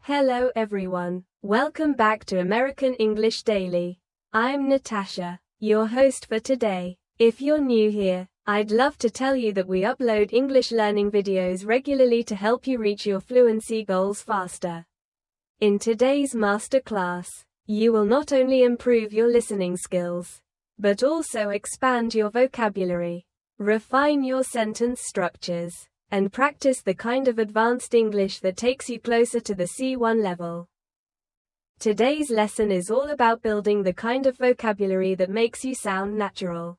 Hello everyone. Welcome back to American English Daily. I'm Natasha, your host for today. If you're new here, I'd love to tell you that we upload English learning videos regularly to help you reach your fluency goals faster. In today's masterclass, you will not only improve your listening skills, but also expand your vocabulary, refine your sentence structures, and practice the kind of advanced English that takes you closer to the C1 level. Today's lesson is all about building the kind of vocabulary that makes you sound natural,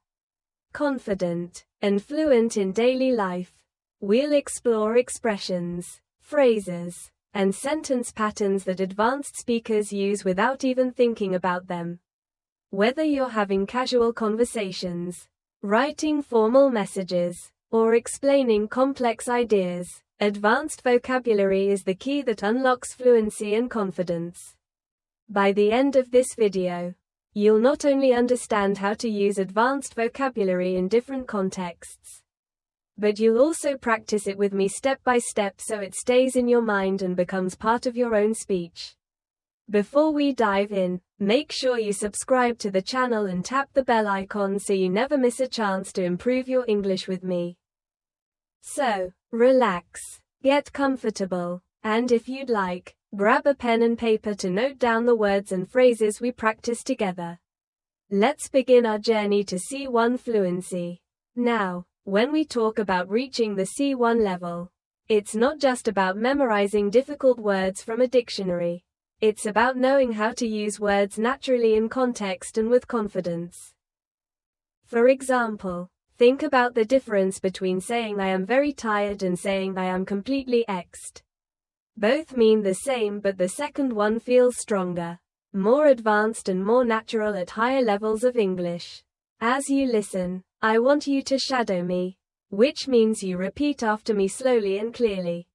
confident, and fluent in daily life. We'll explore expressions, phrases, and sentence patterns that advanced speakers use without even thinking about them. Whether you're having casual conversations, writing formal messages, or explaining complex ideas, advanced vocabulary is the key that unlocks fluency and confidence. By the end of this video, you'll not only understand how to use advanced vocabulary in different contexts, but you'll also practice it with me step by step so it stays in your mind and becomes part of your own speech. Before we dive in, make sure you subscribe to the channel and tap the bell icon so you never miss a chance to improve your English with me. So, relax, get comfortable, and if you'd like, grab a pen and paper to note down the words and phrases we practice together. Let's begin our journey to C1 fluency. Now, when we talk about reaching the C1 level, it's not just about memorizing difficult words from a dictionary. It's about knowing how to use words naturally in context and with confidence. For example, think about the difference between saying I am very tired and saying I am completely exed. Both mean the same, but the second one feels stronger, more advanced and more natural at higher levels of English. As you listen, I want you to shadow me, which means you repeat after me slowly and clearly.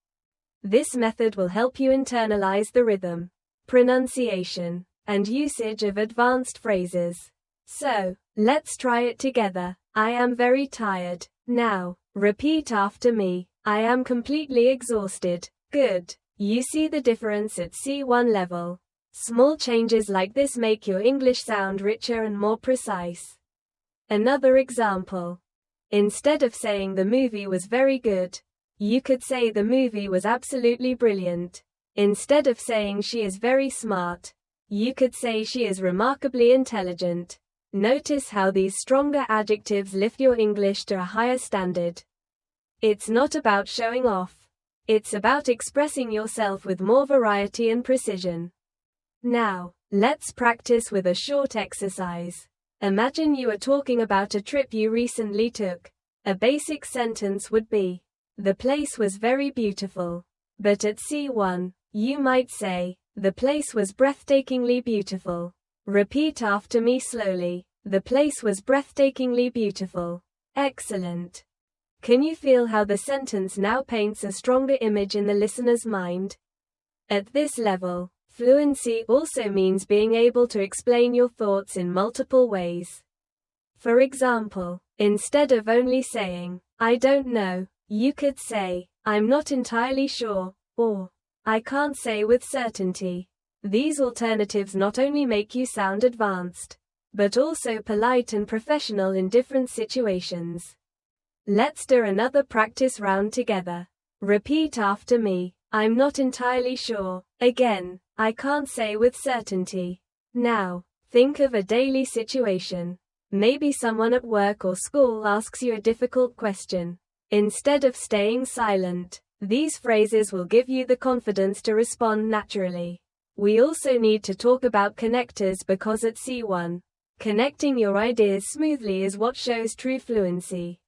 This method will help you internalize the rhythm, pronunciation, and usage of advanced phrases. So, let's try it together. I am very tired. Now, repeat after me. I am completely exhausted. Good. You see the difference at C1 level. Small changes like this make your English sound richer and more precise. Another example. Instead of saying the movie was very good, you could say the movie was absolutely brilliant. Instead of saying she is very smart, you could say she is remarkably intelligent. Notice how these stronger adjectives lift your English to a higher standard. It's not about showing off. It's about expressing yourself with more variety and precision. Now, let's practice with a short exercise. Imagine you are talking about a trip you recently took. A basic sentence would be, "The place was very beautiful." But at C1, you might say, "The place was breathtakingly beautiful." Repeat after me slowly. The place was breathtakingly beautiful. Excellent. Can you feel how the sentence now paints a stronger image in the listener's mind? At this level, fluency also means being able to explain your thoughts in multiple ways. For example, instead of only saying, "I don't know," you could say, "I'm not entirely sure," or "I can't say with certainty." These alternatives not only make you sound advanced, but also polite and professional in different situations. Let's do another practice round together. Repeat after me. I'm not entirely sure. Again, I can't say with certainty. Now, think of a daily situation. Maybe someone at work or school asks you a difficult question. Instead of staying silent, these phrases will give you the confidence to respond naturally. We also need to talk about connectors because at C1, connecting your ideas smoothly is what shows true fluency.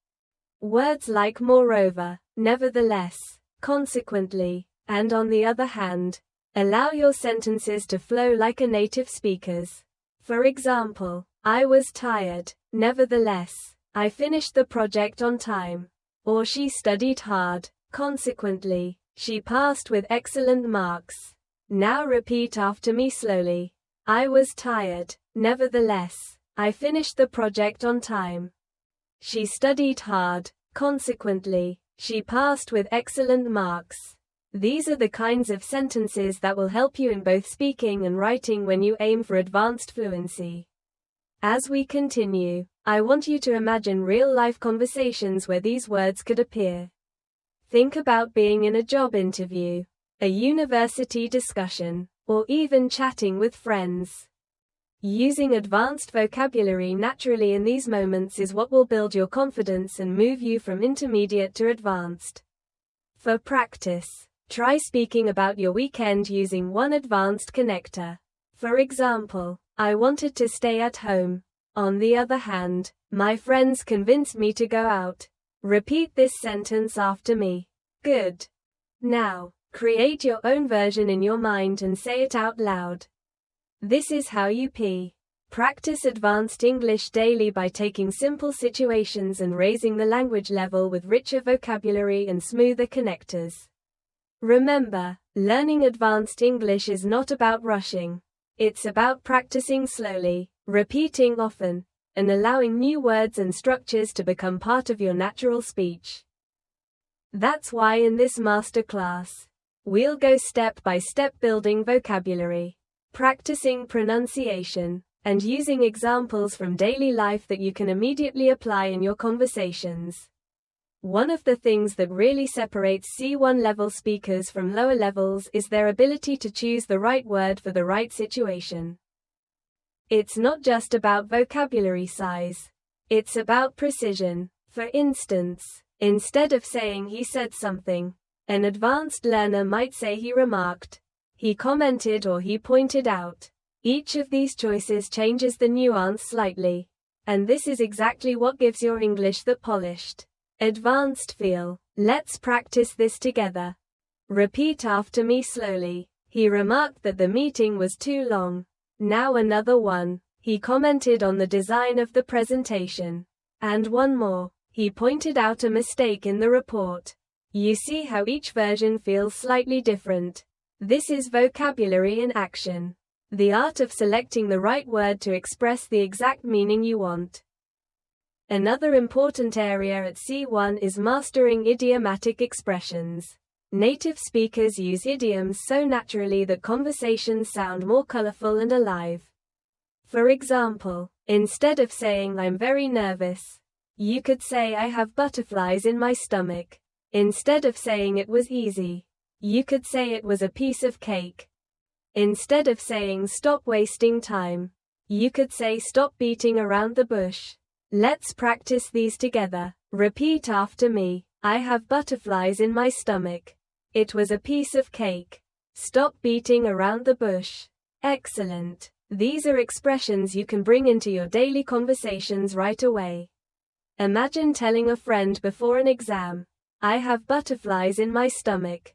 Words like moreover, nevertheless, consequently, and on the other hand, allow your sentences to flow like a native speaker's. For example, I was tired, nevertheless, I finished the project on time. Or she studied hard, consequently, she passed with excellent marks. Now repeat after me slowly. I was tired, nevertheless, I finished the project on time. She studied hard, consequently, she passed with excellent marks. These are the kinds of sentences that will help you in both speaking and writing when you aim for advanced fluency. As we continue, I want you to imagine real-life conversations where these words could appear. Think about being in a job interview, a university discussion, or even chatting with friends. Using advanced vocabulary naturally in these moments is what will build your confidence and move you from intermediate to advanced. For practice, try speaking about your weekend using one advanced connector. For example, I wanted to stay at home. On the other hand, my friends convinced me to go out. Repeat this sentence after me. Good. Now, create your own version in your mind and say it out loud. This is how you practice advanced English daily by taking simple situations and raising the language level with richer vocabulary and smoother connectors. Remember, learning advanced English is not about rushing. It's about practicing slowly, repeating often, and allowing new words and structures to become part of your natural speech. That's why in this masterclass, we'll go step by step building vocabulary, practicing pronunciation, and using examples from daily life that you can immediately apply in your conversations. One of the things that really separates C1 level speakers from lower levels is their ability to choose the right word for the right situation. It's not just about vocabulary size. It's about precision. For instance, instead of saying he said something, an advanced learner might say he remarked, he commented, or he pointed out. Each of these choices changes the nuance slightly. And this is exactly what gives your English the polished, advanced feel. Let's practice this together. Repeat after me slowly. He remarked that the meeting was too long. Now another one. He commented on the design of the presentation. And one more. He pointed out a mistake in the report. You see how each version feels slightly different. This is vocabulary in action. The art of selecting the right word to express the exact meaning you want. Another important area at C1 is mastering idiomatic expressions. Native speakers use idioms so naturally that conversations sound more colorful and alive. For example, instead of saying I'm very nervous, you could say I have butterflies in my stomach. Instead of saying it was easy, you could say it was a piece of cake. Instead of saying stop wasting time, you could say stop beating around the bush. Let's practice these together. Repeat after me. I have butterflies in my stomach. It was a piece of cake. Stop beating around the bush. Excellent. These are expressions you can bring into your daily conversations right away. Imagine telling a friend before an exam, I have butterflies in my stomach.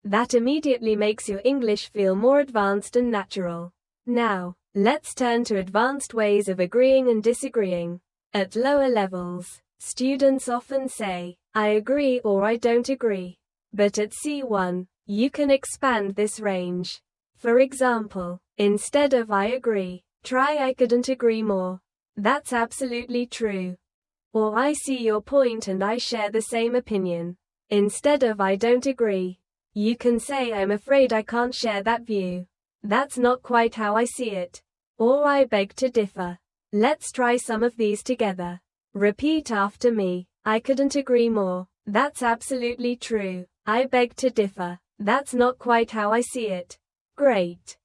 That immediately makes your English feel more advanced and natural. Now, let's turn to advanced ways of agreeing and disagreeing. At lower levels, students often say, I agree or I don't agree. But at C1, you can expand this range. For example, instead of I agree, try I couldn't agree more. That's absolutely true. Or I see your point and I share the same opinion. Instead of I don't agree, you can say I'm afraid I can't share that view. That's not quite how I see it. Or I beg to differ. Let's try some of these together. Repeat after me. I couldn't agree more. That's absolutely true. I beg to differ. That's not quite how I see it. Great.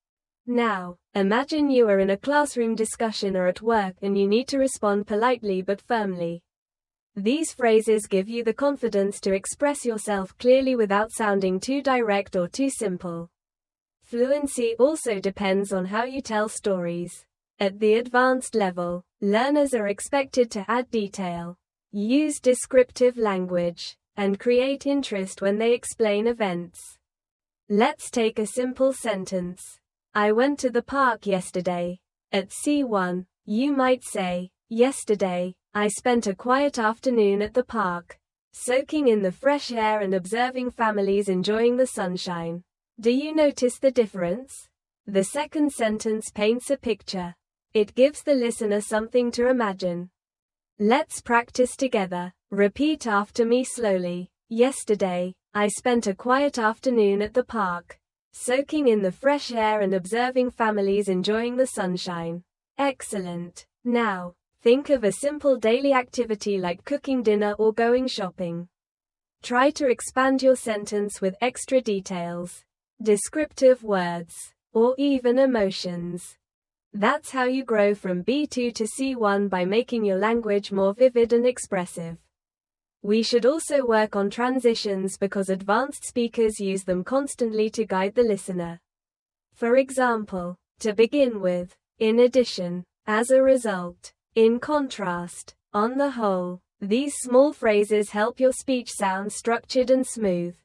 Now, imagine you are in a classroom discussion or at work and you need to respond politely but firmly. These phrases give you the confidence to express yourself clearly without sounding too direct or too simple. Fluency also depends on how you tell stories. At the advanced level, learners are expected to add detail, use descriptive language, and create interest when they explain events. Let's take a simple sentence. I went to the park yesterday. At C1, you might say, yesterday, I spent a quiet afternoon at the park, soaking in the fresh air and observing families enjoying the sunshine. Do you notice the difference? The second sentence paints a picture. It gives the listener something to imagine. Let's practice together. Repeat after me slowly. Yesterday, I spent a quiet afternoon at the park, soaking in the fresh air and observing families enjoying the sunshine. Excellent. Now, think of a simple daily activity like cooking dinner or going shopping. Try to expand your sentence with extra details, descriptive words, or even emotions. That's how you grow from B2 to C1 by making your language more vivid and expressive. We should also work on transitions because advanced speakers use them constantly to guide the listener. For example, to begin with, in addition, as a result, in contrast, on the whole. These small phrases help your speech sound structured and smooth.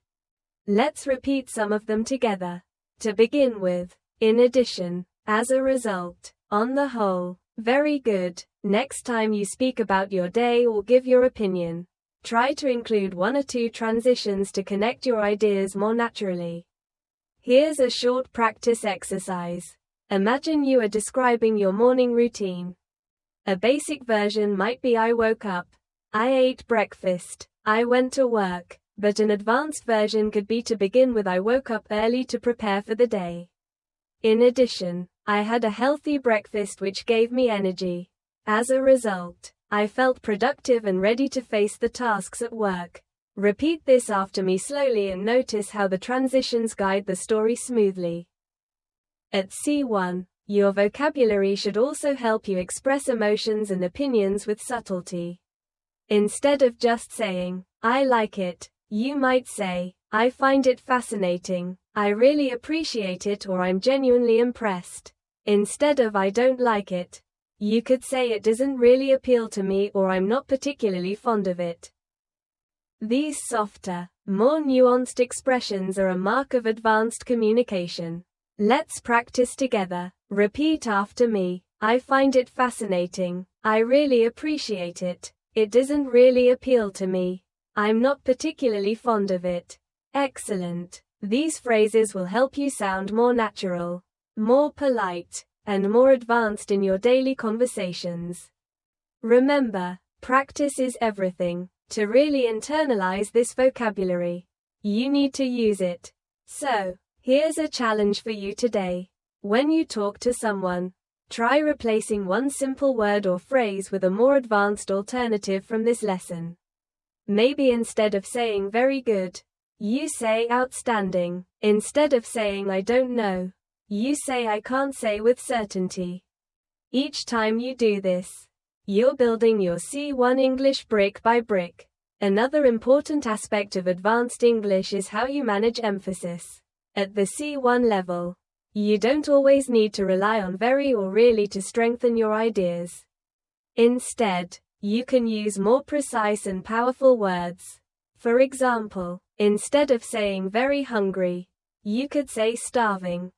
Let's repeat some of them together. To begin with, in addition, as a result, on the whole. Very good. Next time you speak about your day or give your opinion, try to include 1 or 2 transitions to connect your ideas more naturally. Here's a short practice exercise. Imagine you are describing your morning routine. A basic version might be I woke up, I ate breakfast, I went to work, but an advanced version could be to begin with I woke up early to prepare for the day. In addition, I had a healthy breakfast which gave me energy. As a result, I felt productive and ready to face the tasks at work. Repeat this after me slowly and notice how the transitions guide the story smoothly. At C1, your vocabulary should also help you express emotions and opinions with subtlety. Instead of just saying, I like it, you might say, I find it fascinating, I really appreciate it, or I'm genuinely impressed. Instead of I don't like it, you could say it doesn't really appeal to me, or I'm not particularly fond of it. These softer, more nuanced expressions are a mark of advanced communication. Let's practice together. Repeat after me. I find it fascinating, I really appreciate it. It doesn't really appeal to me. I'm not particularly fond of it. Excellent. These phrases will help you sound more natural, more polite, and more advanced in your daily conversations. Remember, practice is everything. To really internalize this vocabulary, you need to use it. So, here's a challenge for you today. When you talk to someone, try replacing one simple word or phrase with a more advanced alternative from this lesson. Maybe instead of saying very good, you say outstanding. Instead of saying I don't know, you say I can't say with certainty. Each time you do this, you're building your C1 English brick by brick. Another important aspect of advanced English is how you manage emphasis. At the C1 level, you don't always need to rely on very or really to strengthen your ideas. Instead, you can use more precise and powerful words. For example, instead of saying very hungry, you could say starving.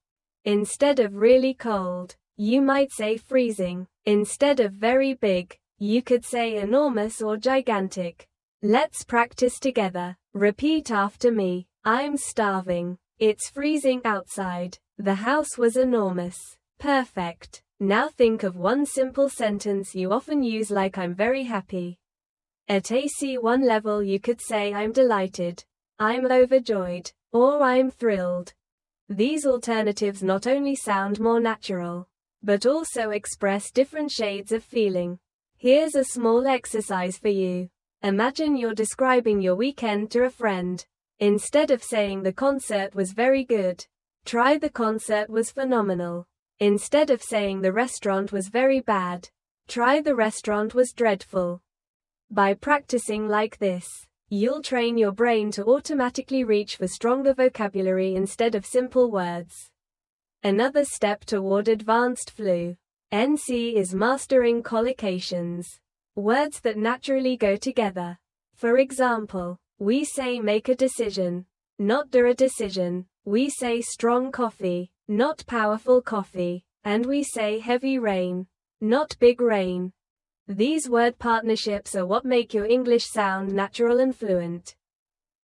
Instead of really cold, you might say freezing. Instead of very big, you could say enormous or gigantic. Let's practice together. Repeat after me. I'm starving. It's freezing outside. The house was enormous. Perfect. Now think of one simple sentence you often use like I'm very happy. At AC1 level you could say I'm delighted, I'm overjoyed, or I'm thrilled. These alternatives not only sound more natural, but also express different shades of feeling. Here's a small exercise for you. Imagine you're describing your weekend to a friend. Instead of saying the concert was very good, try the concert was phenomenal. Instead of saying the restaurant was very bad, try the restaurant was dreadful. By practicing like this, you'll train your brain to automatically reach for stronger vocabulary instead of simple words. Another step toward advanced fluency is mastering collocations, words that naturally go together. For example, we say make a decision, not do a decision. We say strong coffee, not powerful coffee. And we say heavy rain, not big rain. These word partnerships are what make your English sound natural and fluent.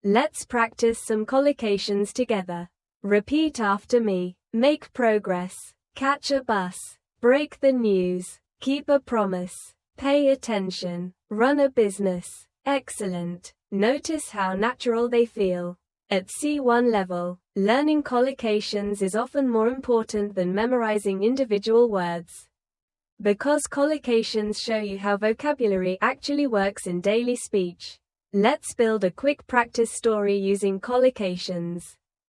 Let's practice some collocations together. Repeat after me. Make progress, catch a bus, break the news, keep a promise, pay attention, run a business. Excellent. Notice how natural they feel. At C1 level, learning collocations is often more important than memorizing individual words. Because collocations show you how vocabulary actually works in daily speech. Let's build a quick practice story using collocations.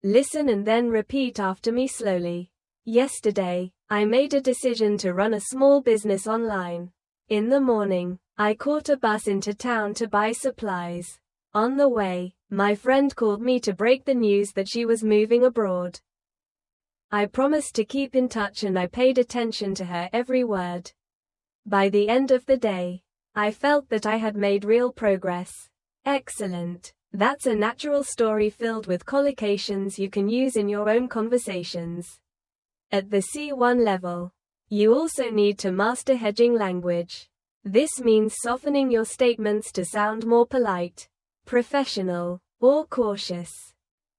Listen and then repeat after me slowly. Yesterday, I made a decision to run a small business online. In the morning, I caught a bus into town to buy supplies. On the way, my friend called me to break the news that she was moving abroad. I promised to keep in touch and I paid attention to her every word. By the end of the day, I felt that I had made real progress. Excellent. That's a natural story filled with collocations you can use in your own conversations. At the C1 level, you also need to master hedging language. This means softening your statements to sound more polite, professional, or cautious.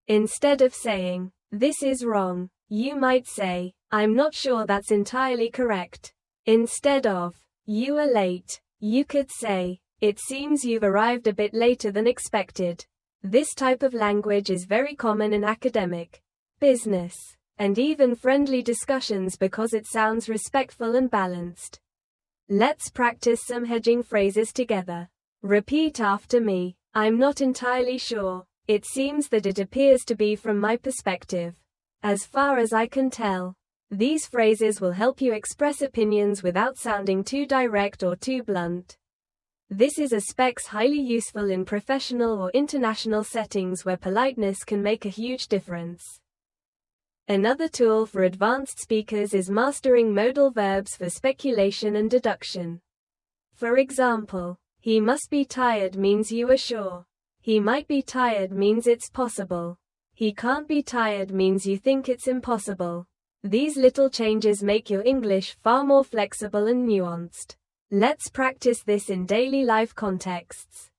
Instead of saying, "This is wrong," you might say, "I'm not sure that's entirely correct." Instead of, "You are late," you could say, "It seems you've arrived a bit later than expected." This type of language is very common in academic, business, and even friendly discussions because it sounds respectful and balanced. Let's practice some hedging phrases together. Repeat after me. I'm not entirely sure. It seems that it appears to be from my perspective. As far as I can tell. These phrases will help you express opinions without sounding too direct or too blunt. This is especially highly useful in professional or international settings where politeness can make a huge difference. Another tool for advanced speakers is mastering modal verbs for speculation and deduction. For example, he must be tired means you are sure. He might be tired means it's possible. He can't be tired means you think it's impossible. These little changes make your English far more flexible and nuanced. Let's practice this in daily life contexts.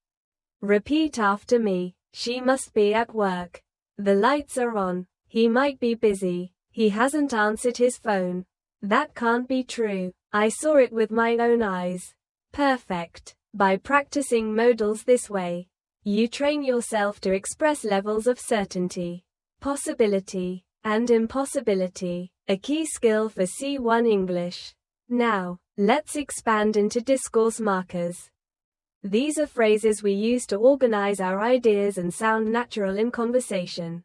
Repeat after me. She must be at work. The lights are on. He might be busy. He hasn't answered his phone. That can't be true. I saw it with my own eyes. Perfect. By practicing modals this way, you train yourself to express levels of certainty, possibility, and impossibility, a key skill for C1 English. Now, let's expand into discourse markers. These are phrases we use to organize our ideas and sound natural in conversation.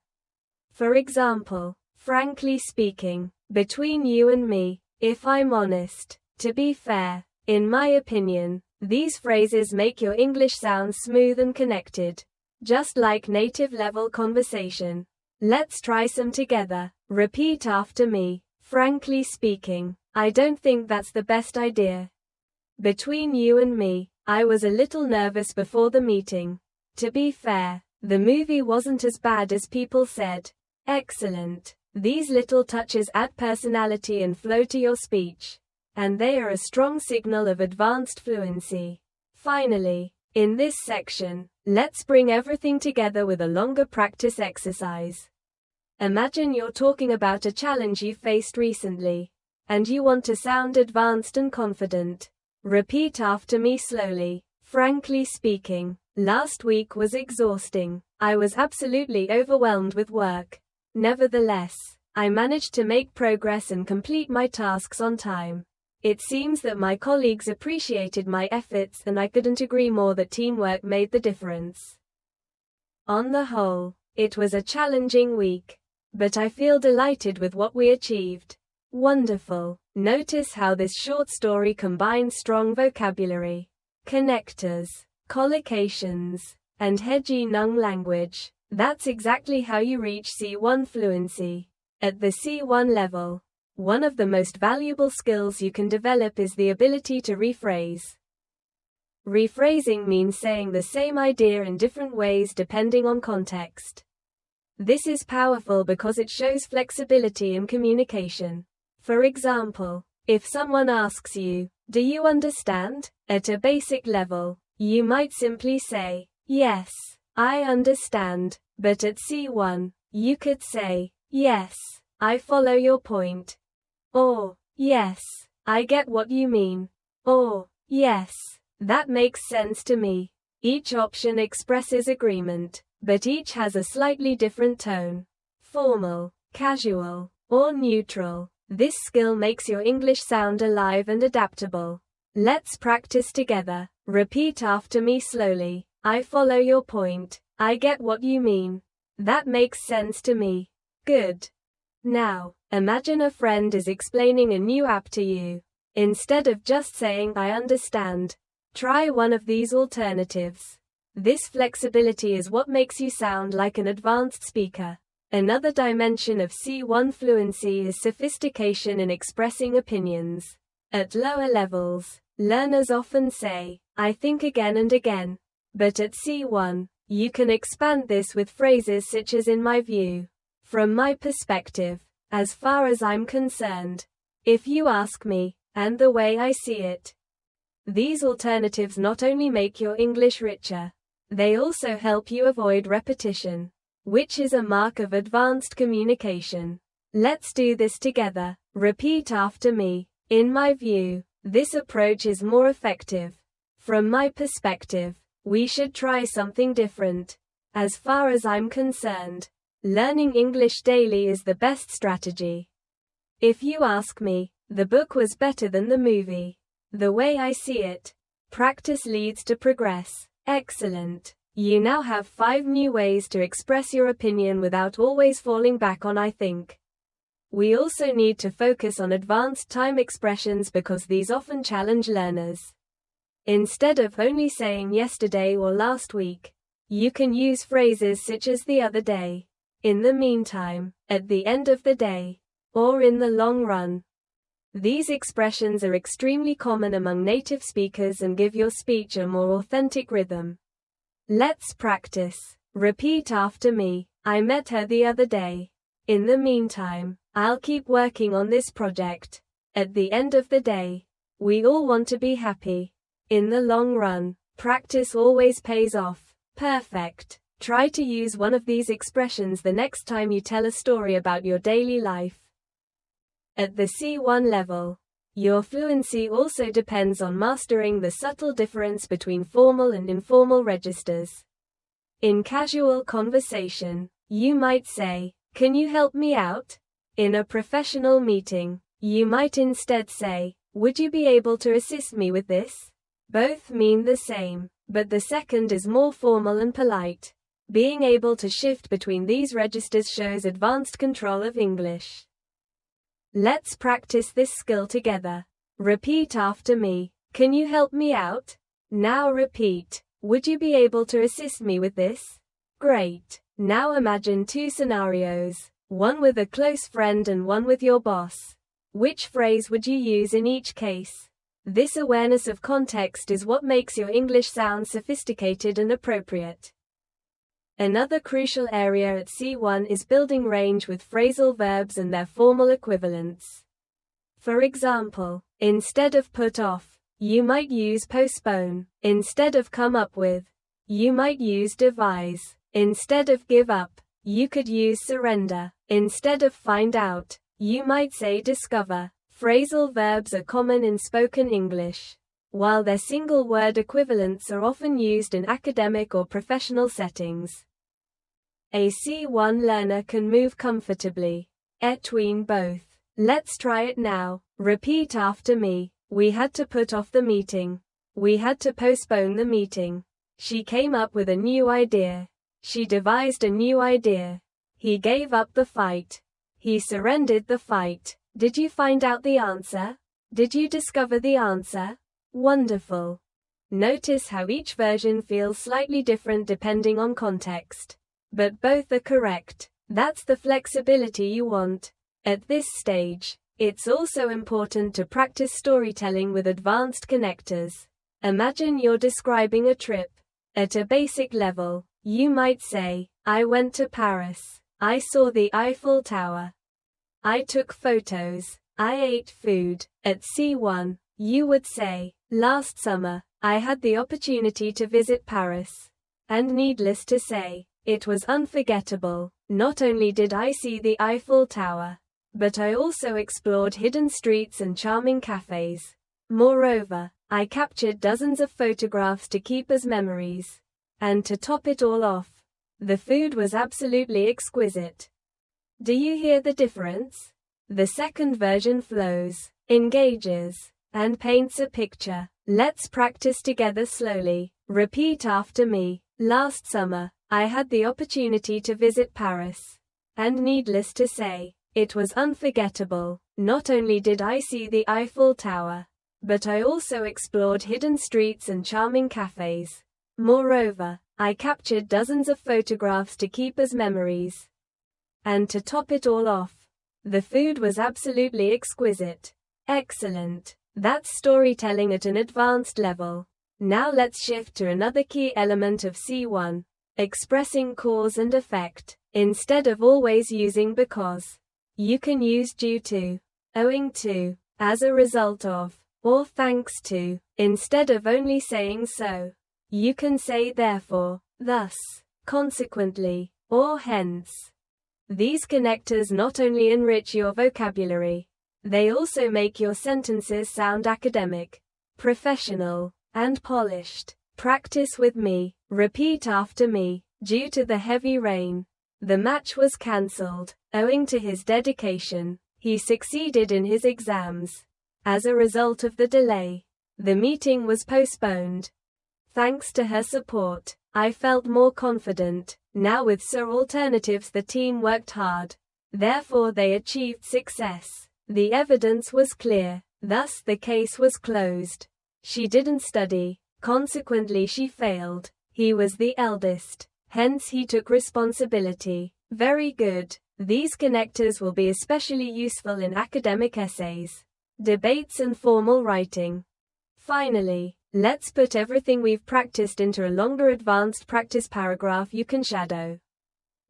For example, frankly speaking, between you and me, if I'm honest, to be fair, in my opinion. These phrases make your English sound smooth and connected, just like native level conversation. Let's try some together. Repeat after me. Frankly speaking, I don't think that's the best idea. Between you and me, I was a little nervous before the meeting. To be fair, the movie wasn't as bad as people said. Excellent. These little touches add personality and flow to your speech. And they are a strong signal of advanced fluency. Finally, in this section, let's bring everything together with a longer practice exercise. Imagine you're talking about a challenge you faced recently, and you want to sound advanced and confident. Repeat after me slowly. Frankly speaking, last week was exhausting. I was absolutely overwhelmed with work. Nevertheless, I managed to make progress and complete my tasks on time. It seems that my colleagues appreciated my efforts and I couldn't agree more that teamwork made the difference. On the whole, it was a challenging week, but I feel delighted with what we achieved. Wonderful. Notice how this short story combines strong vocabulary, connectors, collocations, and hedgy language. That's exactly how you reach C1 fluency. At the C1 level, one of the most valuable skills you can develop is the ability to rephrase. Rephrasing means saying the same idea in different ways depending on context. This is powerful because it shows flexibility in communication. For example, if someone asks you, "Do you understand?" at a basic level, you might simply say, "Yes, I understand," but at C1, you could say, "Yes, I follow your point." Or, "Yes, I get what you mean." Or, "Yes, that makes sense to me." Each option expresses agreement, but each has a slightly different tone. Formal, casual, or neutral. This skill makes your English sound alive and adaptable. Let's practice together. Repeat after me slowly. I follow your point. I get what you mean. That makes sense to me. Good. Now, imagine a friend is explaining a new app to you. Instead of just saying I understand, try one of these alternatives. This flexibility is what makes you sound like an advanced speaker. Another dimension of C1 fluency is sophistication in expressing opinions. At lower levels, learners often say, I think again and again. But at C1, you can expand this with phrases such as in my view, from my perspective, as far as I'm concerned, if you ask me, and the way I see it. These alternatives not only make your English richer, they also help you avoid repetition, which is a mark of advanced communication. Let's do this together. Repeat after me. In my view, this approach is more effective. From my perspective, we should try something different. As far as I'm concerned, learning English daily is the best strategy. If you ask me, the book was better than the movie. The way I see it. Practice leads to progress. Excellent. You now have 5 new ways to express your opinion without always falling back on I think. We also need to focus on advanced time expressions because these often challenge learners. Instead of only saying yesterday or last week, you can use phrases such as the other day, in the meantime, at the end of the day, or in the long run. These expressions are extremely common among native speakers and give your speech a more authentic rhythm. Let's practice. Repeat after me. I met her the other day. In the meantime, I'll keep working on this project. At the end of the day, we all want to be happy. In the long run, practice always pays off. Perfect. Try to use one of these expressions the next time you tell a story about your daily life. At the C1 level, your fluency also depends on mastering the subtle difference between formal and informal registers. In casual conversation, you might say, "Can you help me out?" In a professional meeting, you might instead say, "Would you be able to assist me with this?" Both mean the same, but the second is more formal and polite. Being able to shift between these registers shows advanced control of English. Let's practice this skill together. Repeat after me. Can you help me out? Now repeat. Would you be able to assist me with this? Great. Now imagine 2 scenarios, one with a close friend and one with your boss. Which phrase would you use in each case? This awareness of context is what makes your English sound sophisticated and appropriate. Another crucial area at C1 is building range with phrasal verbs and their formal equivalents. For example, instead of put off, you might use postpone. Instead of come up with, you might use devise. Instead of give up, you could use surrender. Instead of find out, you might say discover. Phrasal verbs are common in spoken English, while their single-word equivalents are often used in academic or professional settings. A C1 learner can move comfortably between both. Let's try it now. Repeat after me. We had to put off the meeting. We had to postpone the meeting. She came up with a new idea. She devised a new idea. He gave up the fight. He surrendered the fight. Did you find out the answer? Did you discover the answer? Wonderful. Notice how each version feels slightly different depending on context. But both are correct. That's the flexibility you want. At this stage, it's also important to practice storytelling with advanced connectors. Imagine you're describing a trip. At a basic level, you might say, I went to Paris. I saw the Eiffel Tower. I took photos. I ate food. At C1, you would say, last summer, I had the opportunity to visit Paris. And needless to say, it was unforgettable. Not only did I see the Eiffel Tower, but I also explored hidden streets and charming cafes. Moreover, I captured dozens of photographs to keep as memories. And to top it all off, the food was absolutely exquisite. Do you hear the difference? The second version flows, engages, and paints a picture. Let's practice together slowly. Repeat after me. Last summer, I had the opportunity to visit Paris. And needless to say, it was unforgettable. Not only did I see the Eiffel Tower, but I also explored hidden streets and charming cafes. Moreover, I captured dozens of photographs to keep as memories. And to top it all off, the food was absolutely exquisite. Excellent. That's storytelling at an advanced level. Now let's shift to another key element of C1, expressing cause and effect. Instead of always using because, you can use due to, owing to, as a result of, or thanks to. Instead of only saying so, you can say therefore, thus, consequently, or hence. These connectors not only enrich your vocabulary, they also make your sentences sound academic, professional, and polished. Practice with me. Repeat after me. Due to the heavy rain, the match was cancelled. Owing to his dedication, he succeeded in his exams. As a result of the delay, the meeting was postponed. Thanks to her support, I felt more confident. Now with Sir alternatives, the team worked hard. Therefore they achieved success. The evidence was clear. Thus the case was closed. She didn't study. Consequently she failed. He was the eldest. Hence he took responsibility. Very good. These connectors will be especially useful in academic essays, debates and formal writing. Finally, let's put everything we've practiced into a longer advanced practice paragraph you can shadow.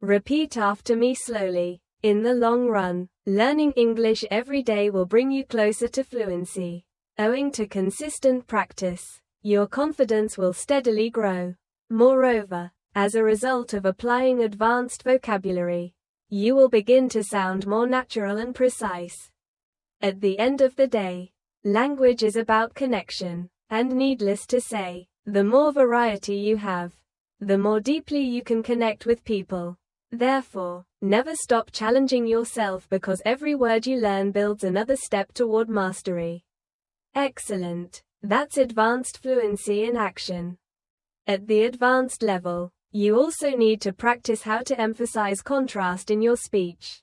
Repeat after me slowly. In the long run, learning English every day will bring you closer to fluency. Owing to consistent practice, your confidence will steadily grow. Moreover, as a result of applying advanced vocabulary, you will begin to sound more natural and precise. At the end of the day, language is about connection, and needless to say, the more variety you have, the more deeply you can connect with people. Therefore, never stop challenging yourself because every word you learn builds another step toward mastery. Excellent. That's advanced fluency in action. At the advanced level, you also need to practice how to emphasize contrast in your speech.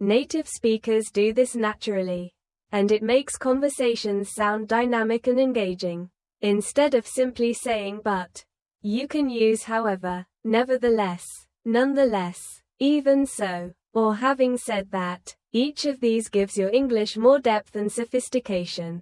Native speakers do this naturally, and it makes conversations sound dynamic and engaging. Instead of simply saying but, you can use however, nevertheless, nonetheless, even so, or having said that. Each of these gives your English more depth and sophistication.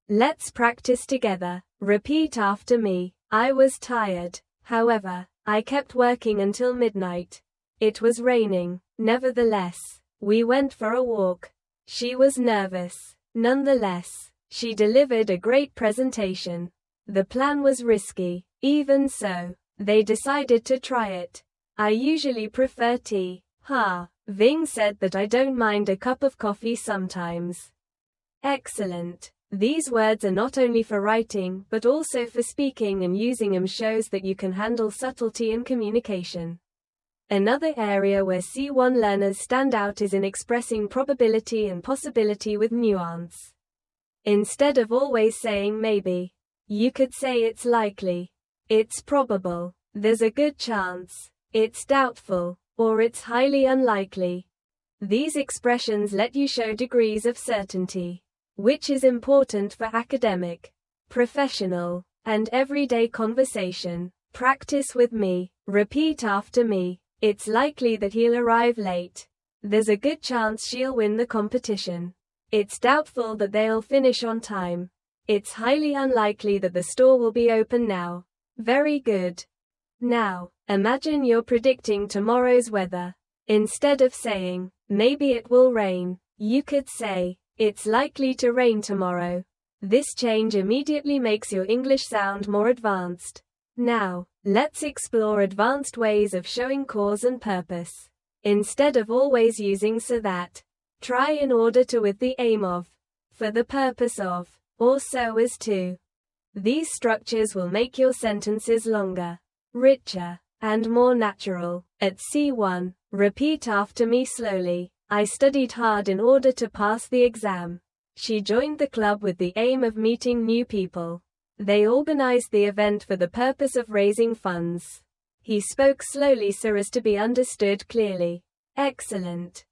Let's practice together. Repeat after me. I was tired. However, I kept working until midnight. It was raining. Nevertheless, we went for a walk. She was nervous. Nonetheless, she delivered a great presentation. The plan was risky. Even so, they decided to try it. I usually prefer tea. Ving said that I don't mind a cup of coffee sometimes. Excellent. These words are not only for writing but also for speaking, and using them shows that you can handle subtlety in communication. Another area where C1 learners stand out is in expressing probability and possibility with nuance. Instead of always saying maybe, you could say it's likely, it's probable, there's a good chance, it's doubtful, or it's highly unlikely. These expressions let you show degrees of certainty, which is important for academic, professional, and everyday conversation. Practice with me. Repeat after me. It's likely that he'll arrive late. There's a good chance she'll win the competition. It's doubtful that they'll finish on time. It's highly unlikely that the store will be open now. Very good. Now, imagine you're predicting tomorrow's weather. Instead of saying, maybe it will rain, you could say, it's likely to rain tomorrow. This change immediately makes your English sound more advanced. Now, let's explore advanced ways of showing cause and purpose. Instead of always using so that, try in order to with the aim of, for the purpose of, or so as to. These structures will make your sentences longer, richer, and more natural. At C1, repeat after me slowly. I studied hard in order to pass the exam. She joined the club with the aim of meeting new people. They organized the event for the purpose of raising funds. He spoke slowly so as to be understood clearly. Excellent.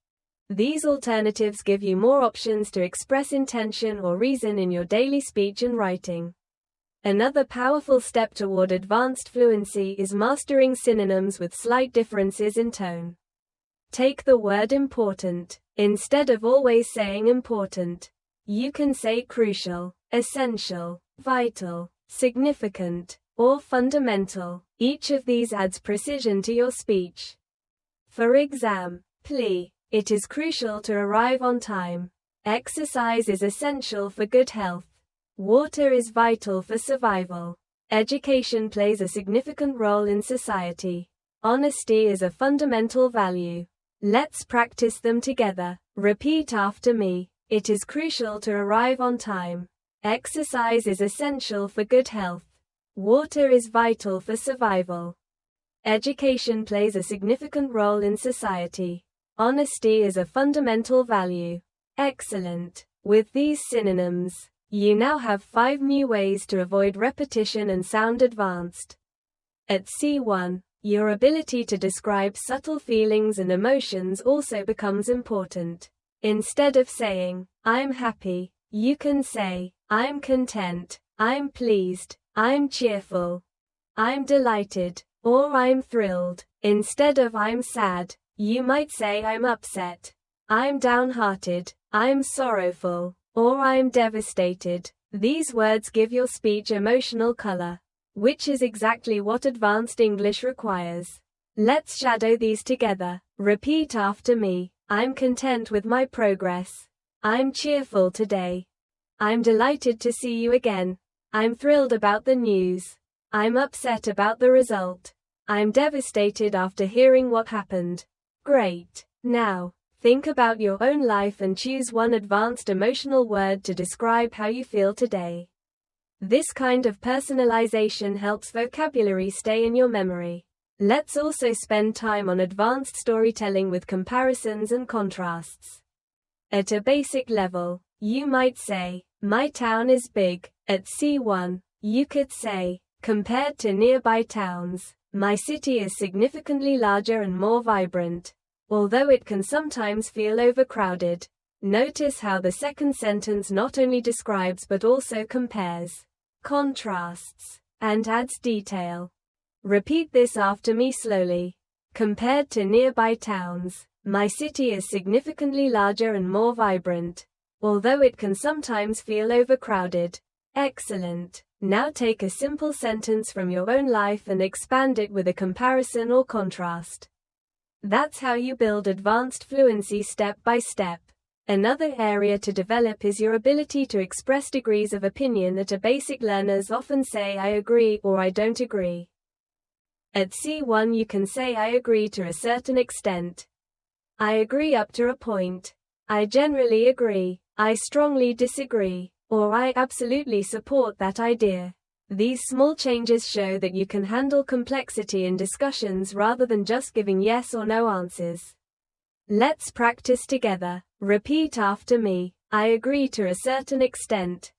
These alternatives give you more options to express intention or reason in your daily speech and writing. Another powerful step toward advanced fluency is mastering synonyms with slight differences in tone. Take the word important. Instead of always saying important, you can say crucial, essential, vital, significant, or fundamental. Each of these adds precision to your speech. For exam, plea. It is crucial to arrive on time. Exercise is essential for good health. Water is vital for survival. Education plays a significant role in society. Honesty is a fundamental value. Let's practice them together. Repeat after me. It is crucial to arrive on time. Exercise is essential for good health. Water is vital for survival. Education plays a significant role in society. Honesty is a fundamental value. Excellent. With these synonyms, you now have 5 new ways to avoid repetition and sound advanced. At C1, your ability to describe subtle feelings and emotions also becomes important. Instead of saying, I'm happy, you can say, I'm content, I'm pleased, I'm cheerful, I'm delighted, or I'm thrilled. Instead of I'm sad, you might say I'm upset, I'm downhearted, I'm sorrowful, or I'm devastated. These words give your speech emotional color, which is exactly what advanced English requires. Let's shadow these together. Repeat after me. I'm content with my progress. I'm cheerful today. I'm delighted to see you again. I'm thrilled about the news. I'm upset about the result. I'm devastated after hearing what happened. Great. Now, think about your own life and choose one advanced emotional word to describe how you feel today. This kind of personalization helps vocabulary stay in your memory. Let's also spend time on advanced storytelling with comparisons and contrasts. At a basic level, you might say, my town is big. At C1, you could say, compared to nearby towns, my city is significantly larger and more vibrant. Although it can sometimes feel overcrowded, notice how the second sentence not only describes but also compares, contrasts, and adds detail. Repeat this after me slowly. Compared to nearby towns, my city is significantly larger and more vibrant, although it can sometimes feel overcrowded. Excellent. Now take a simple sentence from your own life and expand it with a comparison or contrast. That's how you build advanced fluency step by step. Another area to develop is your ability to express degrees of opinion that a basic learners often say I agree or I don't agree. At C1 you can say I agree to a certain extent. I agree up to a point. I generally agree. I strongly disagree. Or I absolutely support that idea. These small changes show that you can handle complexity in discussions rather than just giving yes or no answers. Let's practice together. Repeat after me. I agree to a certain extent.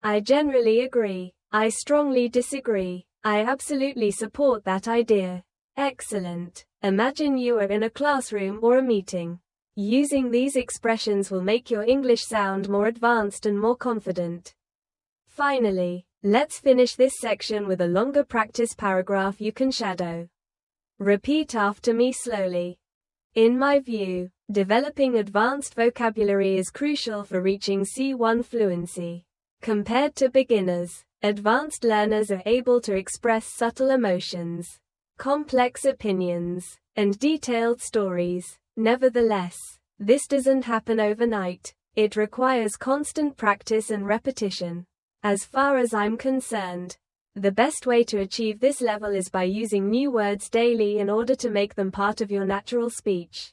I generally agree. I strongly disagree. I absolutely support that idea. Excellent. Imagine you are in a classroom or a meeting. Using these expressions will make your English sound more advanced and more confident. Finally, let's finish this section with a longer practice paragraph you can shadow. Repeat after me slowly. In my view, developing advanced vocabulary is crucial for reaching C1 fluency. Compared to beginners, advanced learners are able to express subtle emotions, complex opinions, and detailed stories. Nevertheless, this doesn't happen overnight. It requires constant practice and repetition. As far as I'm concerned, the best way to achieve this level is by using new words daily in order to make them part of your natural speech.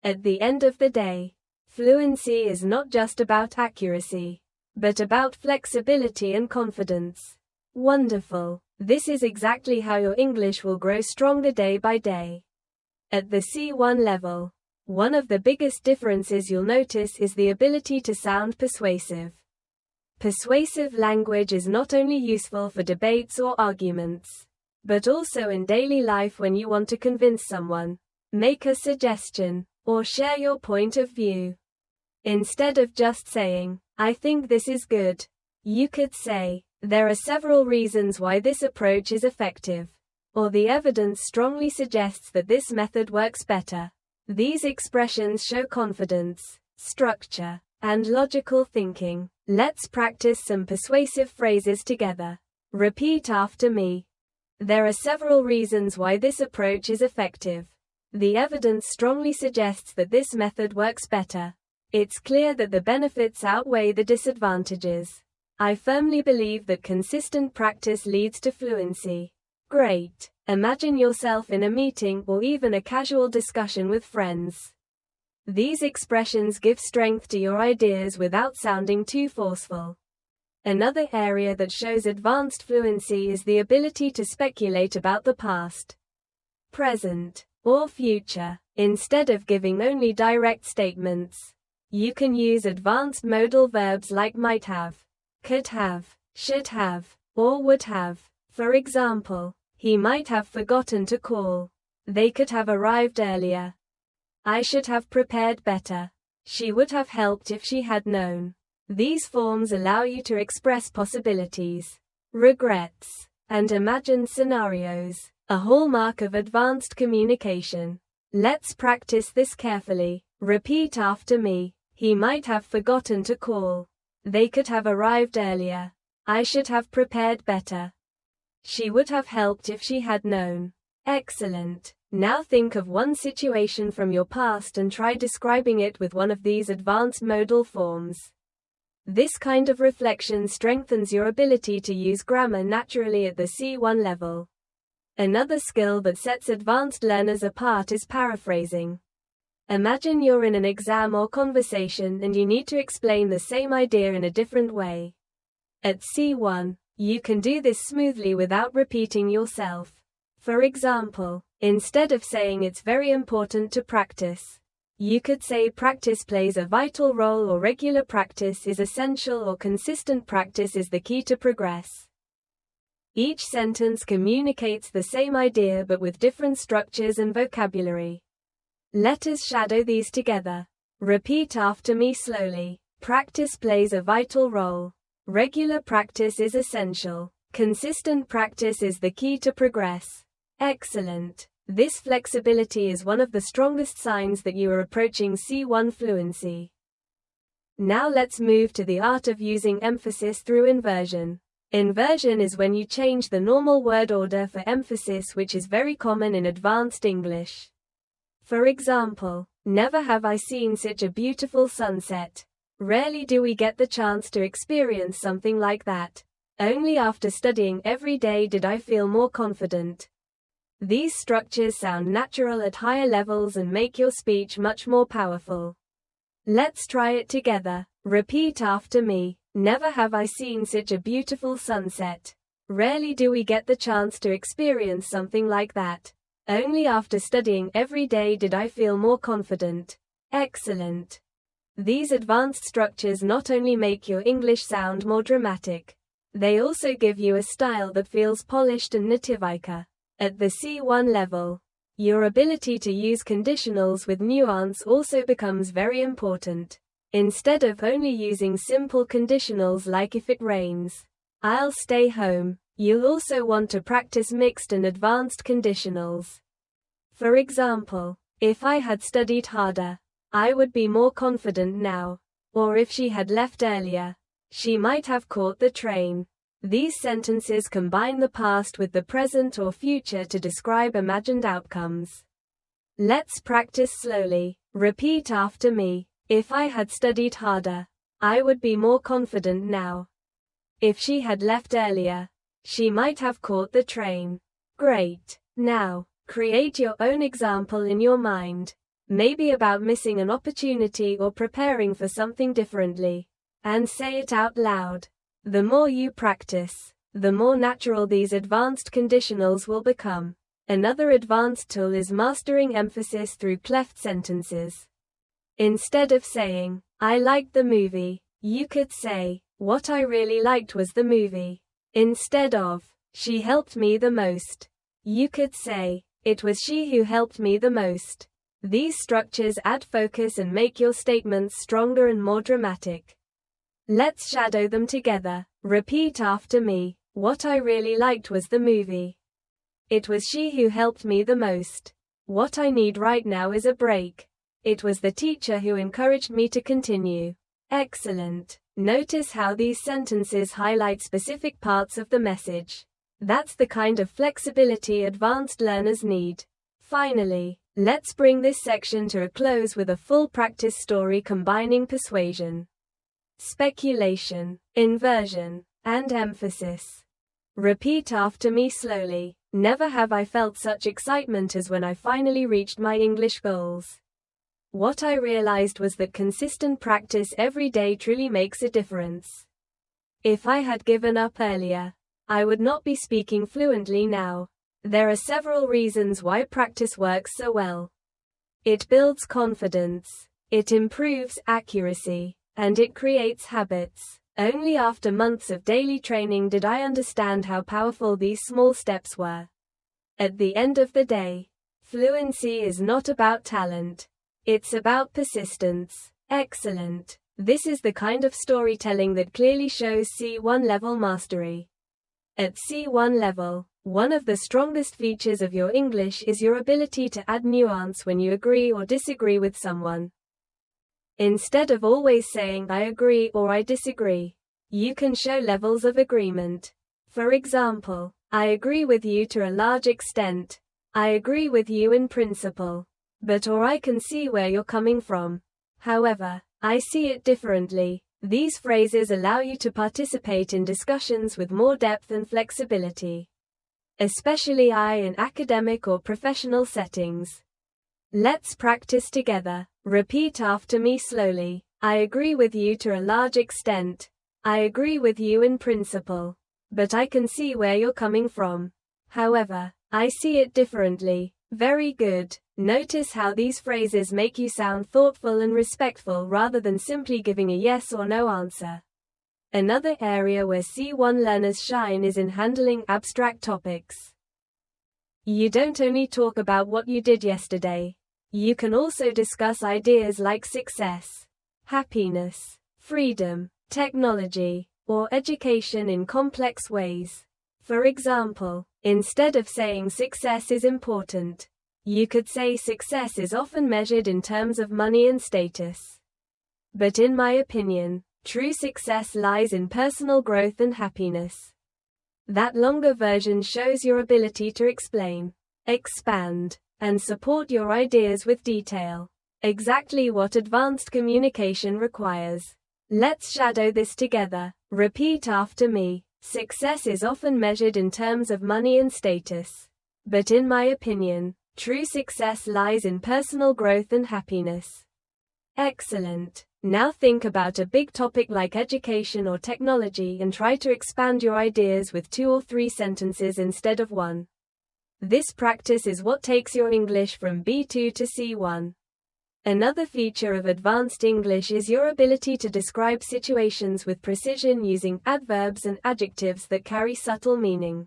At the end of the day, fluency is not just about accuracy. but about flexibility and confidence. Wonderful. This is exactly how your English will grow stronger day by day. At the C1 level, one of the biggest differences you'll notice is the ability to sound persuasive. Persuasive language is not only useful for debates or arguments, but also in daily life when you want to convince someone, make a suggestion, or share your point of view. Instead of just saying, "I think this is good," you could say, "There are several reasons why this approach is effective," or "The evidence strongly suggests that this method works better." These expressions show confidence, structure, and logical thinking. Let's practice some persuasive phrases together. Repeat after me. There are several reasons why this approach is effective. The evidence strongly suggests that this method works better. It's clear that the benefits outweigh the disadvantages. I firmly believe that consistent practice leads to fluency. Great. Imagine yourself in a meeting or even a casual discussion with friends. These expressions give strength to your ideas without sounding too forceful. Another area that shows advanced fluency is the ability to speculate about the past, present, or future. Instead of giving only direct statements, you can use advanced modal verbs like might have, could have, should have, or would have. For example, he might have forgotten to call. They could have arrived earlier. I should have prepared better. She would have helped if she had known. These forms allow you to express possibilities, regrets, and imagined scenarios, a hallmark of advanced communication. Let's practice this carefully. Repeat after me. He might have forgotten to call. They could have arrived earlier. I should have prepared better. She would have helped if she had known. Excellent. Now think of one situation from your past and try describing it with one of these advanced modal forms. This kind of reflection strengthens your ability to use grammar naturally at the C1 level. Another skill that sets advanced learners apart is paraphrasing. Imagine you're in an exam or conversation and you need to explain the same idea in a different way. At C1, you can do this smoothly without repeating yourself. For example, instead of saying it's very important to practice, you could say practice plays a vital role, or regular practice is essential, or consistent practice is the key to progress. Each sentence communicates the same idea but with different structures and vocabulary. Let us shadow these together. Repeat after me slowly. Practice plays a vital role. Regular practice is essential. Consistent practice is the key to progress. Excellent. This flexibility is one of the strongest signs that you are approaching C1 fluency. Now let's move to the art of using emphasis through inversion. Inversion is when you change the normal word order for emphasis, which is very common in advanced English. For example, never have I seen such a beautiful sunset. Rarely do we get the chance to experience something like that. Only after studying every day did I feel more confident. These structures sound natural at higher levels and make your speech much more powerful. Let's try it together. Repeat after me. Never have I seen such a beautiful sunset. Rarely do we get the chance to experience something like that. Only after studying every day did I feel more confident. Excellent. These advanced structures not only make your English sound more dramatic, they also give you a style that feels polished and native-like. At the C1 level, your ability to use conditionals with nuance also becomes very important. Instead of only using simple conditionals like if it rains, I'll stay home, you'll also want to practice mixed and advanced conditionals. For example, if I had studied harder, I would be more confident now. Or if she had left earlier, she might have caught the train. These sentences combine the past with the present or future to describe imagined outcomes. Let's practice slowly. Repeat after me. If I had studied harder, I would be more confident now. If she had left earlier, she might have caught the train. Great. Now, create your own example in your mind. Maybe about missing an opportunity or preparing for something differently. and say it out loud. The more you practice, the more natural these advanced conditionals will become. Another advanced tool is mastering emphasis through cleft sentences. Instead of saying, I liked the movie, you could say, what I really liked was the movie. Instead of, she helped me the most, you could say, it was she who helped me the most. These structures add focus and make your statements stronger and more dramatic. Let's shadow them together. Repeat after me. What I really liked was the movie. It was she who helped me the most. What I need right now is a break. It was the teacher who encouraged me to continue. Excellent. Notice how these sentences highlight specific parts of the message. That's the kind of flexibility advanced learners need. Finally, let's bring this section to a close with a full practice story combining persuasion, speculation, inversion, and emphasis. Repeat after me slowly. Never have I felt such excitement as when I finally reached my English goals. What I realized was that consistent practice every day truly makes a difference. If I had given up earlier, I would not be speaking fluently now. There are several reasons why practice works so well. It builds confidence, it improves accuracy, and it creates habits. Only after months of daily training did I understand how powerful these small steps were. At the end of the day, fluency is not about talent. It's about persistence. Excellent. This is the kind of storytelling that clearly shows C1 level mastery. At C1 level, one of the strongest features of your English is your ability to add nuance when you agree or disagree with someone. Instead of always saying I agree or I disagree, you can show levels of agreement. For example, I agree with you to a large extent. I agree with you in principle. But or I can see where you're coming from. However, I see it differently. These phrases allow you to participate in discussions with more depth and flexibility, especially in academic or professional settings. Let's practice together. Repeat after me slowly. I agree with you to a large extent. I agree with you in principle. But I can see where you're coming from. However, I see it differently. Very good. Notice how these phrases make you sound thoughtful and respectful rather than simply giving a yes or no answer. Another area where C1 learners shine is in handling abstract topics. You don't only talk about what you did yesterday. You can also discuss ideas like success, happiness, freedom, technology, or education in complex ways. For example, instead of saying success is important, you could say success is often measured in terms of money and status. But in my opinion, true success lies in personal growth and happiness. That longer version shows your ability to explain, expand, and support your ideas with detail. Exactly what advanced communication requires. Let's shadow this together. Repeat after me. Success is often measured in terms of money and status. But in my opinion, true success lies in personal growth and happiness. Excellent. Now think about a big topic like education or technology and try to expand your ideas with 2 or 3 sentences instead of 1. This practice is what takes your English from B2 to C1. Another feature of advanced English is your ability to describe situations with precision using adverbs and adjectives that carry subtle meaning.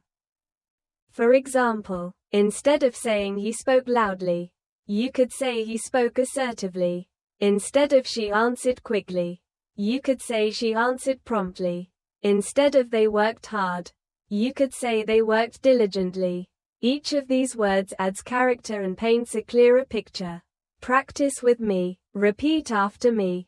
For example, instead of saying he spoke loudly, you could say he spoke assertively. Instead of she answered quickly, you could say she answered promptly. Instead of they worked hard, you could say they worked diligently. Each of these words adds character and paints a clearer picture. Practice with me. Repeat after me.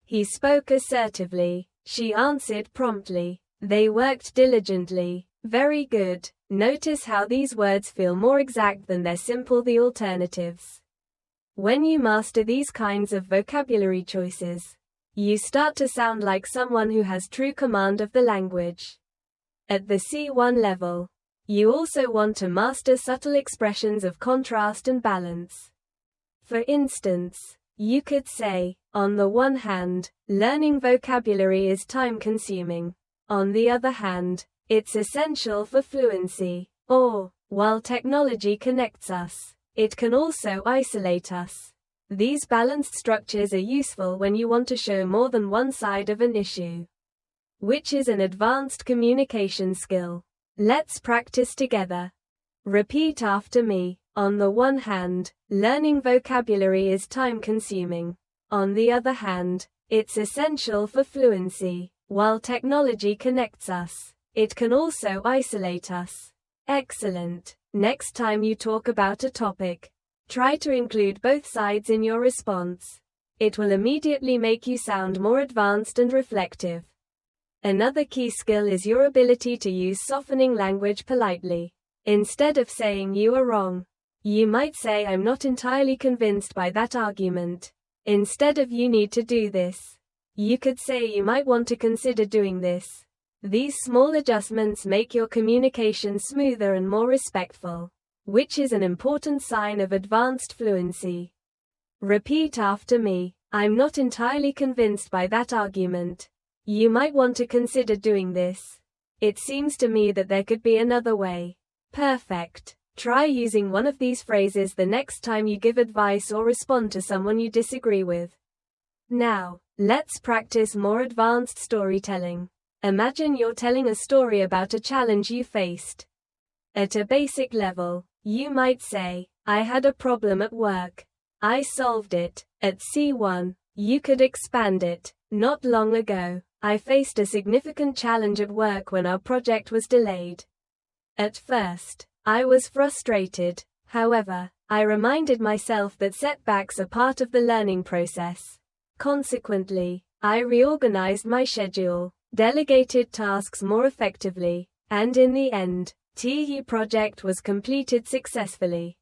He spoke assertively. She answered promptly. They worked diligently. Very good. Notice how these words feel more exact than their simple the alternatives. When you master these kinds of vocabulary choices, you start to sound like someone who has true command of the language. At the C1 level, you also want to master subtle expressions of contrast and balance. For instance, You could say, on the one hand, learning vocabulary is time-consuming. On the other hand, it's essential for fluency. Or, while technology connects us, it can also isolate us. These balanced structures are useful when you want to show more than one side of an issue, which is an advanced communication skill. Let's practice together. Repeat after me. On the one hand, learning vocabulary is time-consuming. On the other hand, it's essential for fluency. While technology connects us, it can also isolate us. Excellent. Next time you talk about a topic, try to include both sides in your response. It will immediately make you sound more advanced and reflective. Another key skill is your ability to use softening language politely. Instead of saying you are wrong, you might say I'm not entirely convinced by that argument. Instead of you need to do this, you could say you might want to consider doing this. These small adjustments make your communication smoother and more respectful, which is an important sign of advanced fluency. Repeat after me. I'm not entirely convinced by that argument. You might want to consider doing this. It seems to me that there could be another way. Perfect. Try using one of these phrases the next time you give advice or respond to someone you disagree with. Now, let's practice more advanced storytelling. Imagine you're telling a story about a challenge you faced. At a basic level, you might say, I had a problem at work. I solved it. At C1, you could expand it. Not long ago, I faced a significant challenge at work when our project was delayed. At first, I was frustrated. However, I reminded myself that setbacks are part of the learning process. Consequently, I reorganized my schedule, delegated tasks more effectively, and in the end, the project was completed successfully.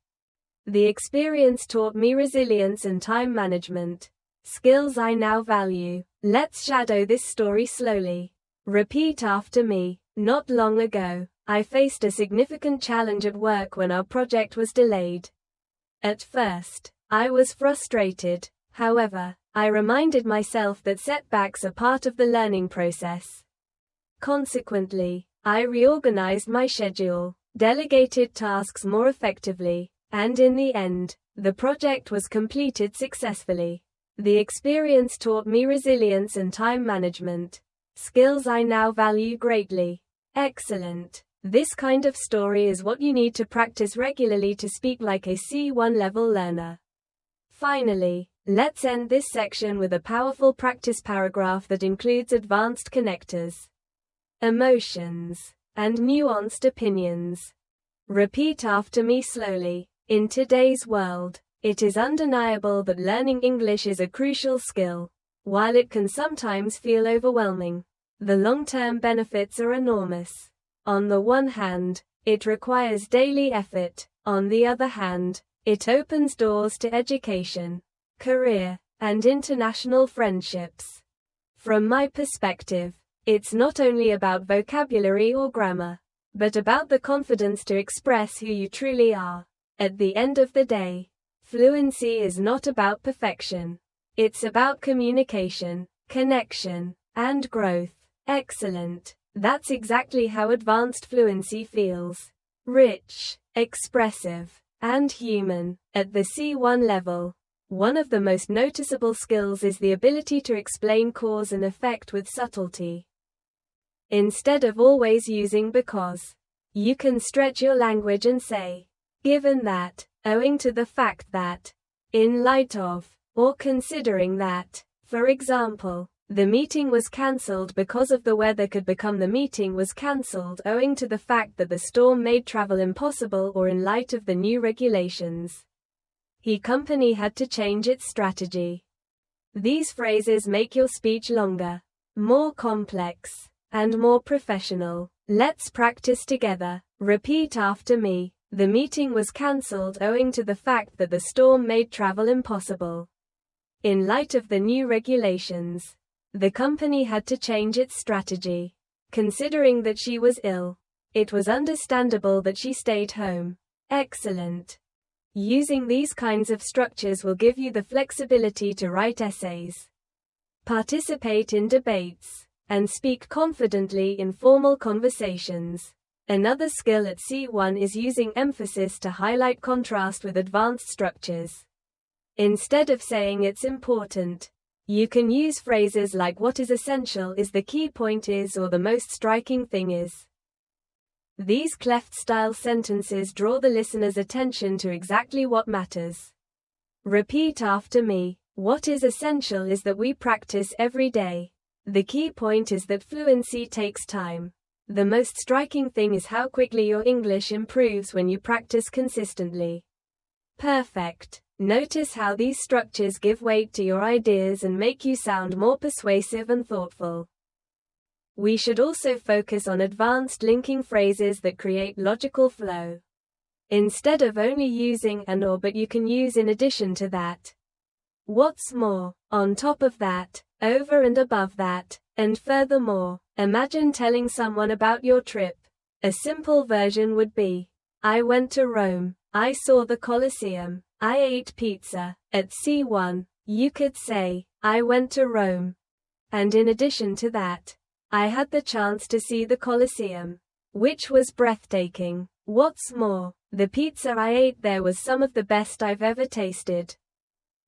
The experience taught me resilience and time management, skills I now value. Let's shadow this story slowly. Repeat after me. Not long ago, I faced a significant challenge at work when our project was delayed. At first, I was frustrated. However, I reminded myself that setbacks are part of the learning process. Consequently, I reorganized my schedule, delegated tasks more effectively, and in the end, the project was completed successfully. The experience taught me resilience and time management, skills I now value greatly. Excellent. This kind of story is what you need to practice regularly to speak like a C1 level learner. Finally, let's end this section with a powerful practice paragraph that includes advanced connectors, emotions, and nuanced opinions. Repeat after me slowly. In today's world, it is undeniable that learning English is a crucial skill. While it can sometimes feel overwhelming, the long-term benefits are enormous. On the one hand, it requires daily effort. On the other hand, it opens doors to education, career, and international friendships. From my perspective, it's not only about vocabulary or grammar, but about the confidence to express who you truly are. At the end of the day, fluency is not about perfection. It's about communication, connection, and growth. Excellent. That's exactly how advanced fluency feels. Rich, expressive, and human. At the C1 level, one of the most noticeable skills is the ability to explain cause and effect with subtlety. Instead of always using because, you can stretch your language and say, given that, owing to the fact that, in light of, or considering that. For example, the meeting was cancelled because of the weather could become the meeting was cancelled owing to the fact that the storm made travel impossible or in light of the new regulations. The company had to change its strategy. These phrases make your speech longer, more complex, and more professional. Let's practice together. Repeat after me. The meeting was cancelled owing to the fact that the storm made travel impossible. In light of the new regulations, the company had to change its strategy. Considering that she was ill, it was understandable that she stayed home. Excellent. Using these kinds of structures will give you the flexibility to write essays, participate in debates, and speak confidently in formal conversations. Another skill at C1 is using emphasis to highlight contrast with advanced structures. Instead of saying it's important, you can use phrases like what is essential is, the key point is, or the most striking thing is. These cleft-style sentences draw the listener's attention to exactly what matters. Repeat after me. What is essential is that we practice every day. The key point is that fluency takes time. The most striking thing is how quickly your English improves when you practice consistently. Perfect. Notice how these structures give weight to your ideas and make you sound more persuasive and thoughtful. We should also focus on advanced linking phrases that create logical flow. Instead of only using and or, but you can use in addition to that. What's more, on top of that, over and above that, and furthermore. Imagine telling someone about your trip. A simple version would be, I went to Rome, I saw the Colosseum, I ate pizza. At C1, you could say, I went to Rome. And in addition to that, I had the chance to see the Colosseum, which was breathtaking. What's more, the pizza I ate there was some of the best I've ever tasted.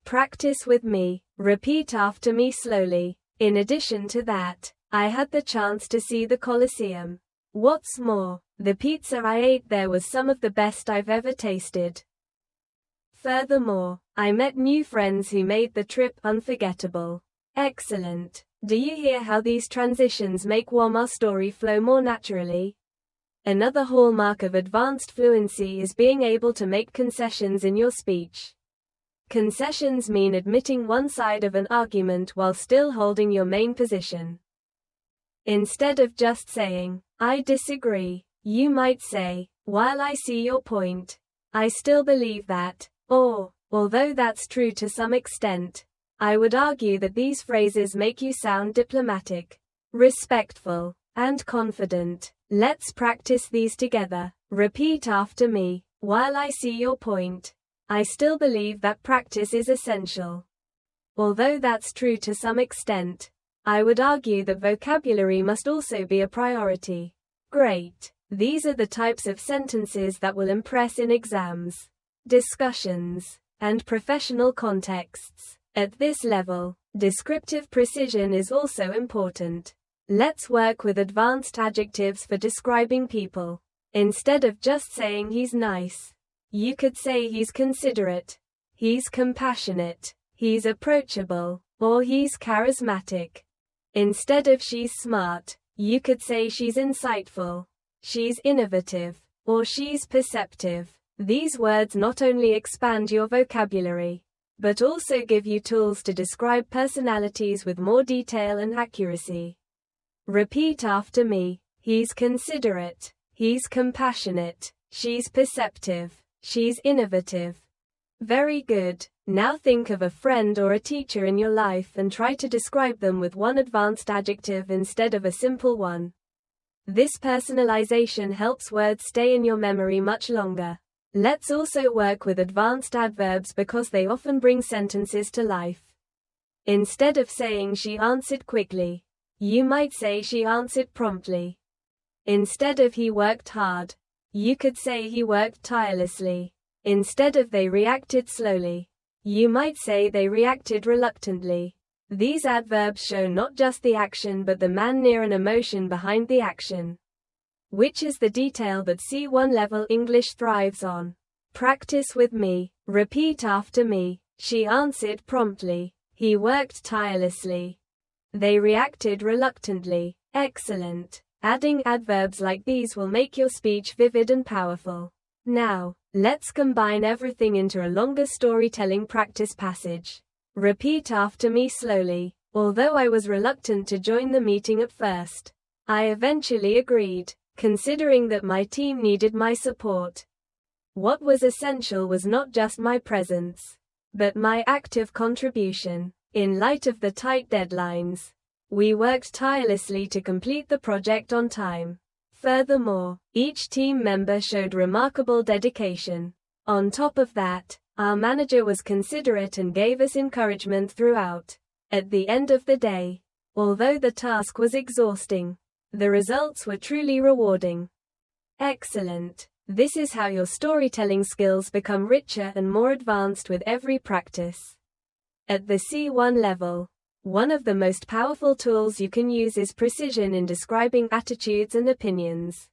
Practice with me. Repeat after me slowly. In addition to that, I had the chance to see the Colosseum. What's more, the pizza I ate there was some of the best I've ever tasted. Furthermore, I met new friends who made the trip unforgettable. Excellent. Do you hear how these transitions make our story flow more naturally? Another hallmark of advanced fluency is being able to make concessions in your speech. Concessions mean admitting one side of an argument while still holding your main position. Instead of just saying, I disagree, you might say, while I see your point, I still believe that, or, although that's true to some extent, I would argue that. These phrases make you sound diplomatic, respectful, and confident. Let's practice these together. Repeat after me. While I see your point, I still believe that practice is essential. Although that's true to some extent, I would argue that vocabulary must also be a priority. Great. These are the types of sentences that will impress in exams, discussions, and professional contexts. At this level, descriptive precision is also important. Let's work with advanced adjectives for describing people. Instead of just saying he's nice, you could say he's considerate, he's compassionate, he's approachable, or he's charismatic. Instead of she's smart, you could say she's insightful, she's innovative, or she's perceptive. These words not only expand your vocabulary, but also give you tools to describe personalities with more detail and accuracy. Repeat after me. He's considerate, he's compassionate, she's perceptive, she's innovative. Very good. Now think of a friend or a teacher in your life and try to describe them with one advanced adjective instead of a simple one. This personalization helps words stay in your memory much longer. Let's also work with advanced adverbs because they often bring sentences to life. Instead of saying she answered quickly, you might say she answered promptly. Instead of he worked hard, you could say he worked tirelessly. Instead of they reacted slowly, you might say they reacted reluctantly. These adverbs show not just the action but the manner and emotion behind the action, which is the detail that C1 level English thrives on. Practice with me. Repeat after me. She answered promptly. He worked tirelessly. They reacted reluctantly. Excellent. Adding adverbs like these will make your speech vivid and powerful. Now, let's combine everything into a longer storytelling practice passage. Repeat after me slowly. Although I was reluctant to join the meeting at first, I eventually agreed, considering that my team needed my support. What was essential was not just my presence, but my active contribution. In light of the tight deadlines, we worked tirelessly to complete the project on time. Furthermore, each team member showed remarkable dedication. On top of that, our manager was considerate and gave us encouragement throughout. At the end of the day, although the task was exhausting, the results were truly rewarding. Excellent. This is how your storytelling skills become richer and more advanced with every practice. At the C1 level, one of the most powerful tools you can use is precision in describing attitudes and opinions.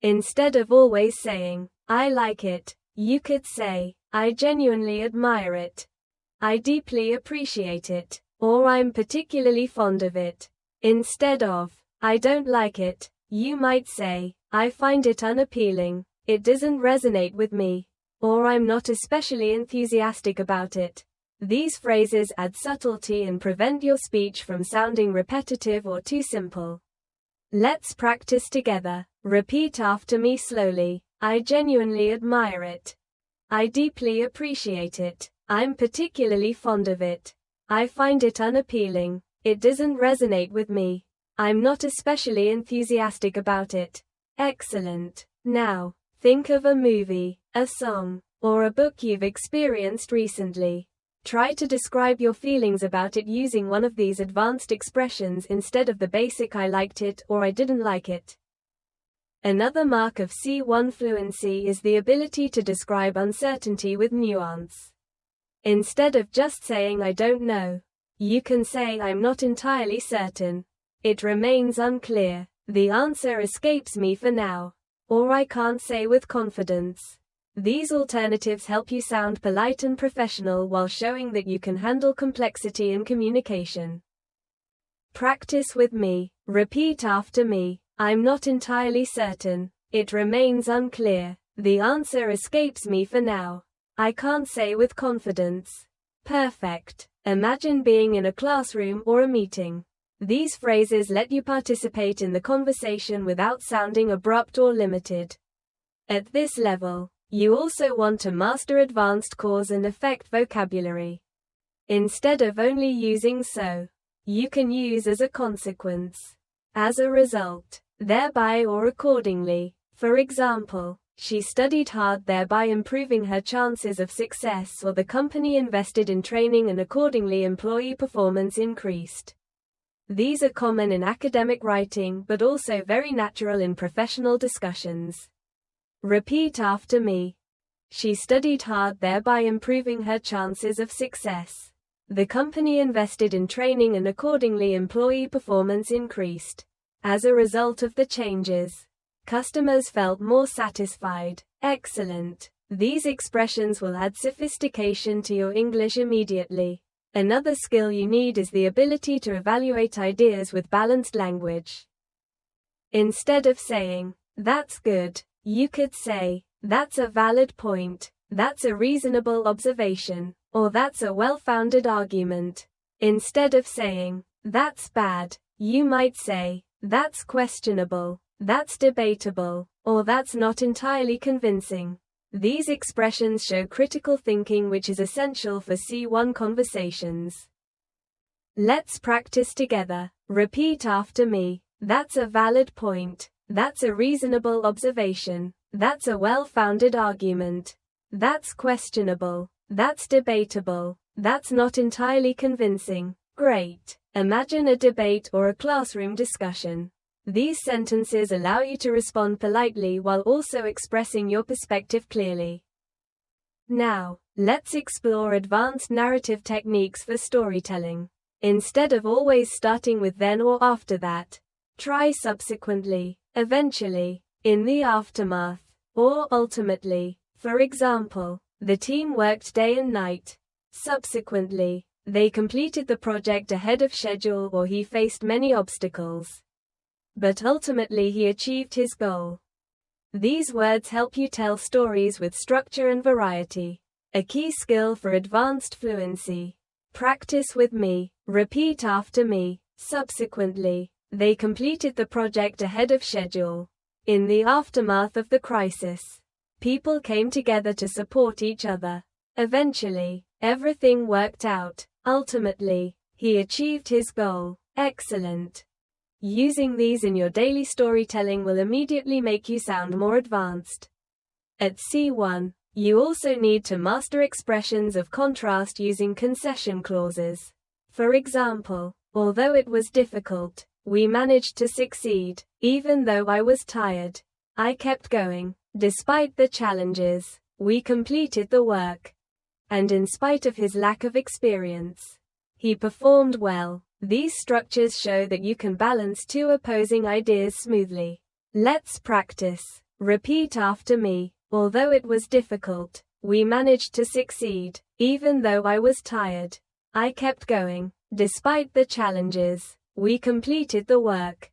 Instead of always saying, "I like it," you could say, "I genuinely admire it," "I deeply appreciate it," or "I'm particularly fond of it." Instead of, "I don't like it," you might say, "I find it unappealing, it doesn't resonate with me," or "I'm not especially enthusiastic about it." These phrases add subtlety and prevent your speech from sounding repetitive or too simple. Let's practice together. Repeat after me slowly. I genuinely admire it. I deeply appreciate it. I'm particularly fond of it. I find it unappealing. It doesn't resonate with me. I'm not especially enthusiastic about it. Excellent. Now, think of a movie, a song, or a book you've experienced recently. Try to describe your feelings about it using one of these advanced expressions instead of the basic "I liked it" or "I didn't like it." Another mark of C1 fluency is the ability to describe uncertainty with nuance. Instead of just saying "I don't know," you can say "I'm not entirely certain," "It remains unclear," "The answer escapes me for now," or "I can't say with confidence." These alternatives help you sound polite and professional while showing that you can handle complexity in communication. Practice with me. Repeat after me. I'm not entirely certain. It remains unclear. The answer escapes me for now. I can't say with confidence. Perfect. Imagine being in a classroom or a meeting. These phrases let you participate in the conversation without sounding abrupt or limited. At this level, you also want to master advanced cause and effect vocabulary. Instead of only using "so," you can use "as a consequence," "as a result," "thereby," or "accordingly." For example, she studied hard, thereby improving her chances of success, or the company invested in training and accordingly employee performance increased. These are common in academic writing but also very natural in professional discussions. Repeat after me. She studied hard, thereby improving her chances of success. The company invested in training and accordingly employee performance increased. As a result of the changes, customers felt more satisfied. Excellent. These expressions will add sophistication to your English immediately. Another skill you need is the ability to evaluate ideas with balanced language. Instead of saying, "That's good," you could say, "That's a valid point," "That's a reasonable observation," or "That's a well-founded argument." Instead of saying, "That's bad," you might say, "That's questionable," "That's debatable," or "That's not entirely convincing." These expressions show critical thinking, which is essential for C1 conversations. Let's practice together. Repeat after me. That's a valid point. That's a reasonable observation. That's a well-founded argument. That's questionable. That's debatable. That's not entirely convincing. Great. Imagine a debate or a classroom discussion. These sentences allow you to respond politely while also expressing your perspective clearly. Now, let's explore advanced narrative techniques for storytelling. Instead of always starting with "then" or "after that," try "subsequently," "eventually," "in the aftermath," or "ultimately." For example, the team worked day and night. Subsequently, they completed the project ahead of schedule, or he faced many obstacles, but ultimately he achieved his goal. These words help you tell stories with structure and variety. A key skill for advanced fluency. Practice with me. Repeat after me. Subsequently, they completed the project ahead of schedule. In the aftermath of the crisis, people came together to support each other. Eventually, everything worked out. Ultimately, he achieved his goal. Excellent. Using these in your daily storytelling will immediately make you sound more advanced. At C1, You also need to master expressions of contrast using concession clauses. For example, although it was difficult, we managed to succeed. Even though I was tired, I kept going. Despite the challenges, we completed the work. And in spite of his lack of experience, he performed well. These structures show that you can balance two opposing ideas smoothly. Let's practice. Repeat after me. Although it was difficult, we managed to succeed. Even though I was tired, I kept going. Despite the challenges, we completed the work.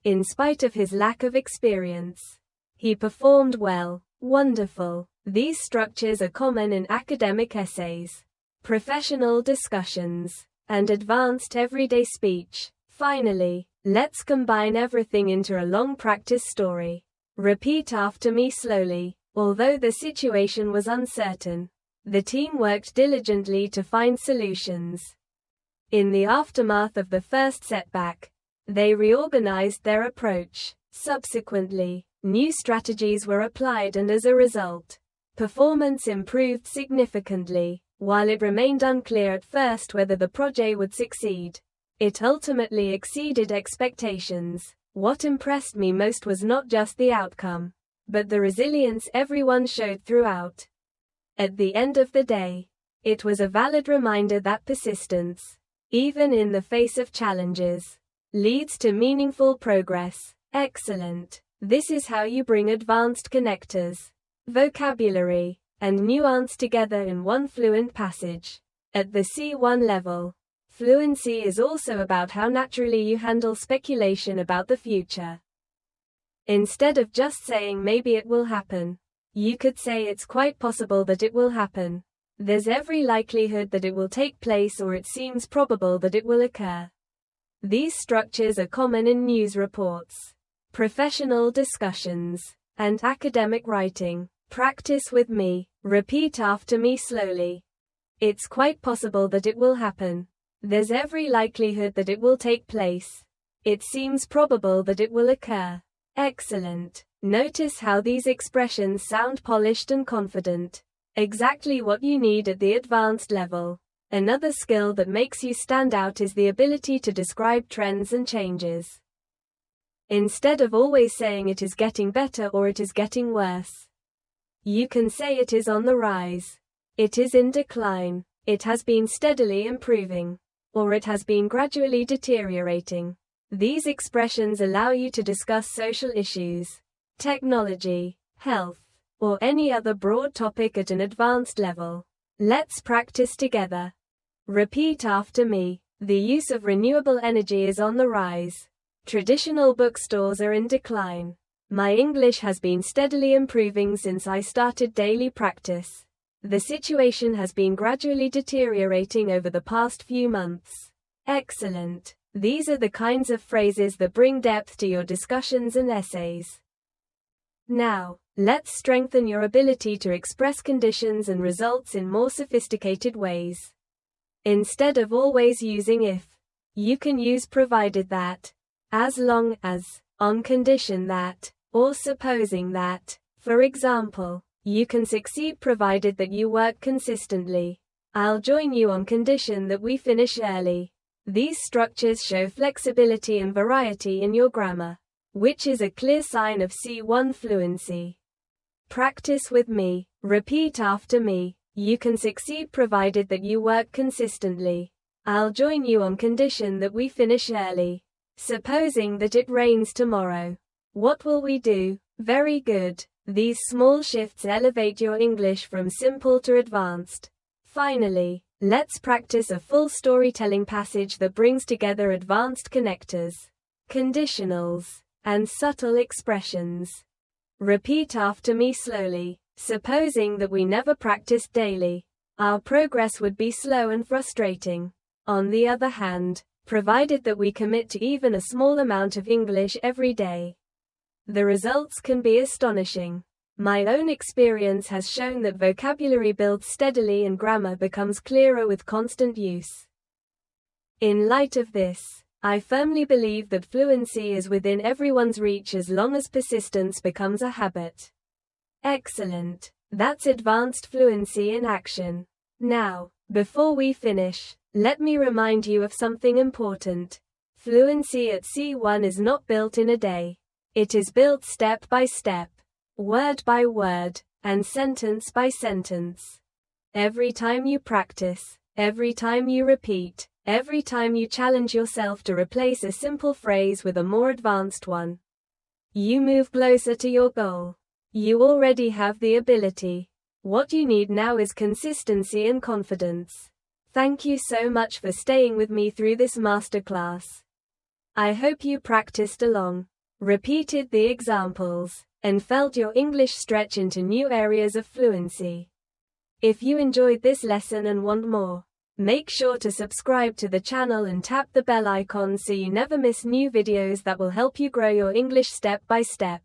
In spite of his lack of experience, he performed well. Wonderful. These structures are common in academic essays, professional discussions, and advanced everyday speech. Finally, let's combine everything into a long practice story. Repeat after me slowly. Although the situation was uncertain, the team worked diligently to find solutions. In the aftermath of the first setback, they reorganized their approach. Subsequently, new strategies were applied, and as a result, performance improved significantly. While it remained unclear at first whether the project would succeed, it ultimately exceeded expectations. What impressed me most was not just the outcome, but the resilience everyone showed throughout. At the end of the day, it was a valid reminder that persistence, even in the face of challenges, leads to meaningful progress. Excellent. This is how you bring advanced connectors, vocabulary, and nuance together in one fluent passage. At the C1 level, fluency is also about how naturally you handle speculation about the future. Instead of just saying maybe it will happen, you could say it's quite possible that it will happen. There's every likelihood that it will take place, or it seems probable that it will occur. These structures are common in news reports, professional discussions, and academic writing. Practice with me. Repeat after me slowly. It's quite possible that it will happen. There's every likelihood that it will take place. It seems probable that it will occur. Excellent. Notice how these expressions sound polished and confident. Exactly what you need at the advanced level. Another skill that makes you stand out is the ability to describe trends and changes. Instead of always saying it is getting better or it is getting worse, you can say it is on the rise, it is in decline, it has been steadily improving, or it has been gradually deteriorating. These expressions allow you to discuss social issues, technology, health, or any other broad topic at an advanced level. Let's practice together. Repeat after me. The use of renewable energy is on the rise. Traditional bookstores are in decline. My English has been steadily improving since I started daily practice. The situation has been gradually deteriorating over the past few months. Excellent. These are the kinds of phrases that bring depth to your discussions and essays. Now, let's strengthen your ability to express conditions and results in more sophisticated ways. Instead of always using if, you can use provided that, as long as, on condition that, or supposing that. For example, you can succeed provided that you work consistently. I'll join you on condition that we finish early. These structures show flexibility and variety in your grammar, which is a clear sign of C1 fluency. Practice with me. Repeat after me. You can succeed provided that you work consistently. I'll join you on condition that we finish early. Supposing that it rains tomorrow, what will we do? Very good. These small shifts elevate your English from simple to advanced. Finally, let's practice a full storytelling passage that brings together advanced connectors, conditionals, and subtle expressions. Repeat after me slowly. Supposing that we never practiced daily, our progress would be slow and frustrating. On the other hand, provided that we commit to even a small amount of English every day, the results can be astonishing. My own experience has shown that vocabulary builds steadily and grammar becomes clearer with constant use. In light of this, I firmly believe that fluency is within everyone's reach as long as persistence becomes a habit. Excellent. That's advanced fluency in action. Now, before we finish, let me remind you of something important. Fluency at C1 is not built in a day. It is built step by step, word by word, and sentence by sentence. Every time you practice, every time you repeat, every time you challenge yourself to replace a simple phrase with a more advanced one, you move closer to your goal. You already have the ability. What you need now is consistency and confidence. Thank you so much for staying with me through this masterclass. I hope you practiced along, repeated the examples, and felt your English stretch into new areas of fluency. If you enjoyed this lesson and want more, make sure to subscribe to the channel and tap the bell icon so you never miss new videos that will help you grow your English step by step.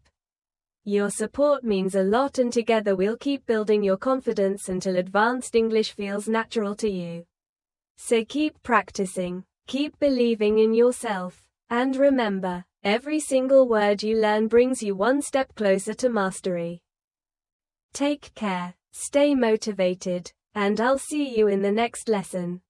Your support means a lot, and together we'll keep building your confidence until advanced English feels natural to you. So keep practicing, keep believing in yourself, and remember, every single word you learn brings you one step closer to mastery. Take care, stay motivated, and I'll see you in the next lesson.